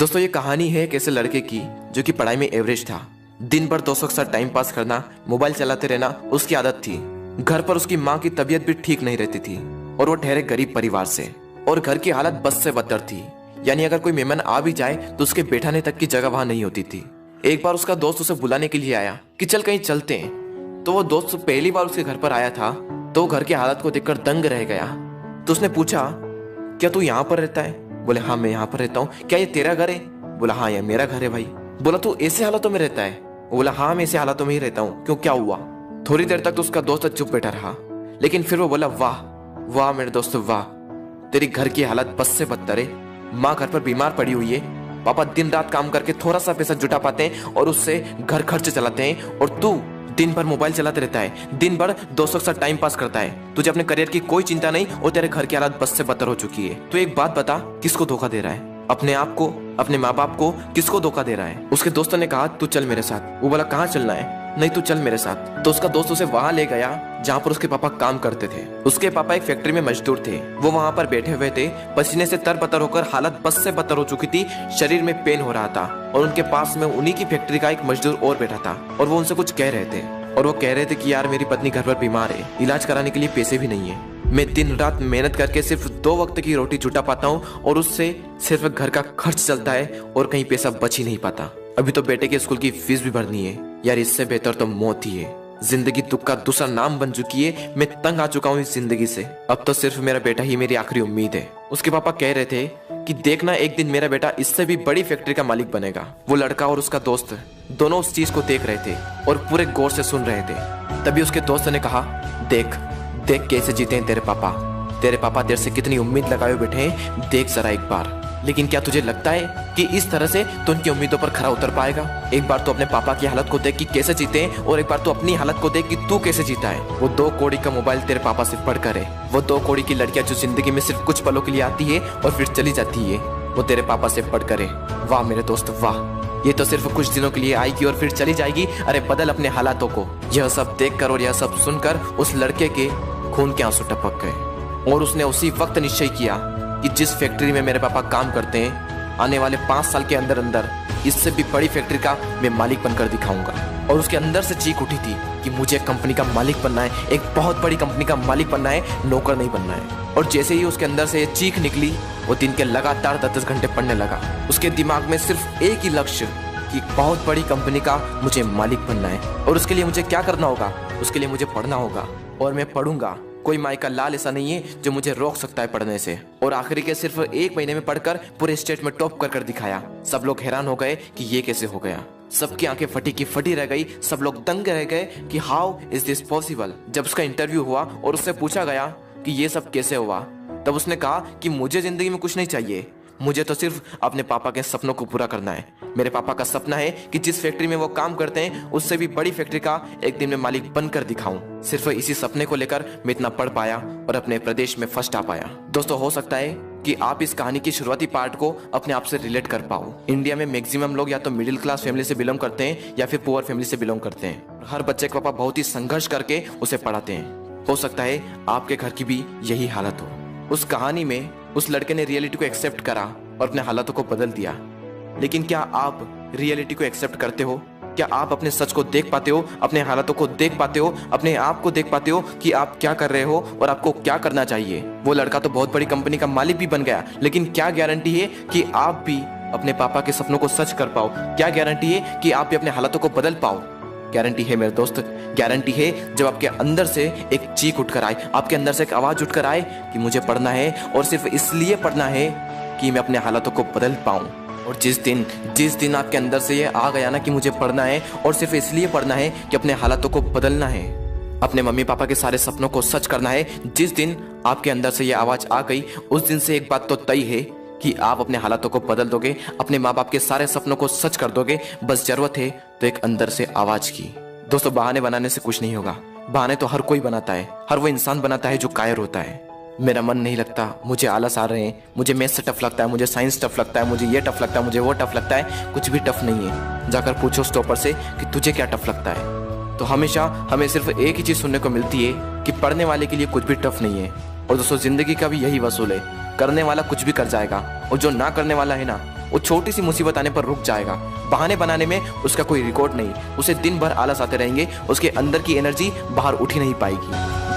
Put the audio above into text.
दोस्तों ये कहानी है एक ऐसे लड़के की जो कि पढ़ाई में एवरेज था। दिन भर दोस्तों के साथ टाइम पास करना, मोबाइल चलाते रहना उसकी आदत थी। घर पर उसकी माँ की तबीयत भी ठीक नहीं रहती थी और वो ठहरे गरीब परिवार से, और घर की हालत बस से बदतर थी। यानी अगर कोई मेहमान आ भी जाए तो उसके बैठाने तक की जगह वहां नहीं होती थी। एक बार उसका दोस्त उसे बुलाने के लिए आया कि चल कहीं चलते हैं। तो वो दोस्त पहली बार उसके घर पर आया था तो घर की हालत को देखकर दंग रह गया। तो उसने पूछा, क्या तू यहाँ पर रहता है? बोले हाँ मैं यहाँ पर रहता हूँ। क्या ये तेरा घर है? बोला हाँ ये मेरा घर है भाई। बोला तू ऐसे हालातों में रहता है? वो बोला हाँ मैं ऐसे हालातों में ही रहता हूँ। क्यों, क्या हुआ? थोड़ी देर तक तो उसका दोस्त चुप बैठा रहा, लेकिन फिर वो बोला वाह वाह मेरे दोस्त वाह, तेरी घर की हालत बस से बदतर है। माँ घर पर बीमार पड़ी हुई है, पापा दिन रात काम करके थोड़ा सा पैसा जुटा पाते हैं और उससे घर खर्च चलाते हैं, और तू दिन भर मोबाइल चलाते रहता है, दिन भर दोस्तों के साथ टाइम पास करता है। तुझे अपने करियर की कोई चिंता नहीं और तेरे घर की हालत बस से बदतर हो चुकी है। तो एक बात बता, किसको धोखा दे रहा है? अपने आप को, अपने माँ बाप को? किसको धोखा दे रहा है? उसके दोस्तों ने कहा तू चल मेरे साथ। वो बोला कहाँ चलना है? नहीं तू चल मेरे साथ। तो उसका दोस्त उसे वहां ले गया जहाँ पर उसके पापा काम करते थे। उसके पापा एक फैक्ट्री में मजदूर थे। वो वहां पर बैठे हुए थे, पसीने से तरबतर होकर हालत बस से बदतर हो चुकी थी, शरीर में पेन हो रहा था, और उनके पास में उन्हीं की फैक्ट्री का एक मजदूर और बैठा था और वो उनसे कुछ कह रहे थे। और वो कह रहे थे कि यार मेरी पत्नी घर पर बीमार है, इलाज कराने के लिए पैसे भी नहीं है, मैं दिन रात मेहनत करके सिर्फ 2 वक्त की रोटी जुटा पाता हूँ और उससे सिर्फ घर का खर्च चलता है और कहीं पैसा बच ही नहीं पाता। अभी तो बेटे के स्कूल की फीस भी भरनी है। यार इससे बेहतर तो मौत ही है। जिंदगी दुख का दूसरा नाम बन चुकी है। मैं तंग आ चुका हूँ इस जिंदगी से। अब तो सिर्फ मेरा बेटा ही मेरी आखिरी उम्मीद है। उसके पापा कह रहे थे कि देखना एक दिन मेरा बेटा इससे भी बड़ी फैक्ट्री का मालिक बनेगा। वो लड़का और उसका दोस्त दोनों उस चीज को देख रहे थे और पूरे गौर से सुन रहे थे। तभी उसके दोस्त ने कहा, देख देख कैसे जीते हैं तेरे पापा तेरे से कितनी उम्मीद लगाए बैठे हैं, देख जरा एक बार। लेकिन क्या तुझे लगता है कि इस तरह से तो उनकी उम्मीदों पर खरा उतर पाएगा? एक बार तो अपने पापा की हालत को देख कि कैसे जीते हैं, और एक बार तो अपनी हालत को देख कि तू कैसे जीता है। वो 2 कौड़ी का मोबाइल तेरे पापा से पढ़कर है, वो 2 कौड़ी की लड़कियां जो जिंदगी में सिर्फ कुछ पलों के लिए आती है और फिर चली जाती है, वो तेरे पापा से पढ़कर है। वाह मेरे दोस्त वाह, ये तो सिर्फ कुछ दिनों के लिए आएगी और फिर चली जाएगी। अरे बदल अपने हालातों को। यह सब देखकर और यह सब सुनकर उस लड़के के खून के आंसू टपक गए, और उसने उसी वक्त निश्चय किया कि जिस फैक्ट्री में मेरे पापा काम करते हैं, आने वाले 5 साल के अंदर अंदर इससे भी बड़ी फैक्ट्री का मैं मालिक बनकर दिखाऊंगा। और उसके अंदर से चीख उठी थी कि मुझे कंपनी का मालिक बनना है, एक बहुत बड़ी कंपनी का मालिक बनना है, नौकर नहीं बनना है। और जैसे ही उसके अंदर से ये चीख निकली, वो दिन के लगातार 10-10 घंटे पढ़ने लगा। उसके दिमाग में सिर्फ एक ही लक्ष्य कि बहुत बड़ी कंपनी का मुझे मालिक बनना है। और उसके लिए मुझे क्या करना होगा? उसके लिए मुझे पढ़ना होगा, और मैं पढ़ूंगा। कोई माई का लाल ऐसा नहीं है जो मुझे रोक सकता है पढ़ने से। और आखिरी के सिर्फ 1 महीने में पढ़कर पूरे स्टेट में टॉप कर दिखाया। सब लोग हैरान हो गए कि ये कैसे हो गया। सबकी आंखें फटी की फटी रह गई। सब लोग दंग रह गए कि हाउ इज दिस पॉसिबल। जब उसका इंटरव्यू हुआ और उससे पूछा गया कि ये सब कैसे हुआ, तब उसने कहा कि मुझे जिंदगी में कुछ नहीं चाहिए, मुझे तो सिर्फ अपने पापा के सपनों को पूरा करना है। मेरे पापा का सपना है कि जिस फैक्ट्री में वो काम करते हैं उससे भी बड़ी फैक्ट्री का एक दिन में मालिक बनकर दिखाऊं। सिर्फ इसी सपने को लेकर मैं इतना पढ़ पाया और अपने प्रदेश में फर्स्ट आ पाया। दोस्तों हो सकता है कि आप इस कहानी की शुरुआती पार्ट को अपने आप से रिलेट कर पाओ। इंडिया में मैक्सिमम लोग या तो मिडिल क्लास फैमिली से बिलोंग करते हैं या फिर पुअर फैमिली से बिलोंग करते हैं। हर बच्चे के पापा बहुत ही संघर्ष करके उसे पढ़ाते हैं। हो सकता है आपके घर की भी यही हालत हो। उस कहानी में उस लड़के ने रियलिटी को एक्सेप्ट करा और अपने हालातों को बदल दिया। लेकिन क्या आप रियलिटी को एक्सेप्ट करते हो? क्या आप अपने सच को देख पाते हो, अपने हालातों को देख पाते हो, अपने आप को देख पाते हो कि आप क्या कर रहे हो और आपको क्या करना चाहिए? वो लड़का तो बहुत बड़ी कंपनी का मालिक भी बन गया, लेकिन क्या गारंटी है कि आप भी अपने पापा के सपनों को सच कर पाओ? क्या गारंटी है कि आप भी अपने हालातों को बदल पाओ? गारंटी है मेरे दोस्त, गारंटी है जब आपके अंदर से एक चीख उठकर आए, आपके अंदर से एक आवाज उठकर आए कि मुझे पढ़ना है, और सिर्फ इसलिए पढ़ना है कि मैं अपने हालातों को बदल पाऊं। और जिस दिन आपके अंदर से ये आ गया ना कि मुझे पढ़ना है और सिर्फ इसलिए पढ़ना है कि अपने हालातों को बदलना है, अपने मम्मी पापा के सारे सपनों को सच करना है, जिस दिन आपके अंदर से ये आवाज आ गई, उस दिन से एक बात तो तय है कि आप अपने हालातों को बदल दोगे, अपने माँ बाप के सारे सपनों को सच कर दोगे। बस जरूरत है तो एक अंदर से आवाज की। दोस्तों बहाने बनाने से कुछ नहीं होगा। बहाने तो हर कोई बनाता है, हर वो इंसान बनाता है जो कायर होता है। मेरा मन नहीं लगता, मुझे आलस आ रहे हैं, मुझे मैथ्स टफ लगता है, मुझे साइंस टफ लगता है, मुझे ये टफ लगता है, मुझे वो टफ लगता है। कुछ भी टफ नहीं है। जाकर पूछो स्टॉपर से कि तुझे क्या टफ लगता है, तो हमेशा हमें सिर्फ एक ही चीज सुनने को मिलती है कि पढ़ने वाले के लिए कुछ भी टफ नहीं है। और दोस्तों जिंदगी का भी यही वसूल है, करने वाला कुछ भी कर जाएगा, और जो ना करने वाला है ना, वो छोटी सी मुसीबत आने पर रुक जाएगा। बहाने बनाने में उसका कोई रिकॉर्ड नहीं, उसे दिन भर आलस आते रहेंगे, उसके अंदर की एनर्जी बाहर उठ ही नहीं पाएगी।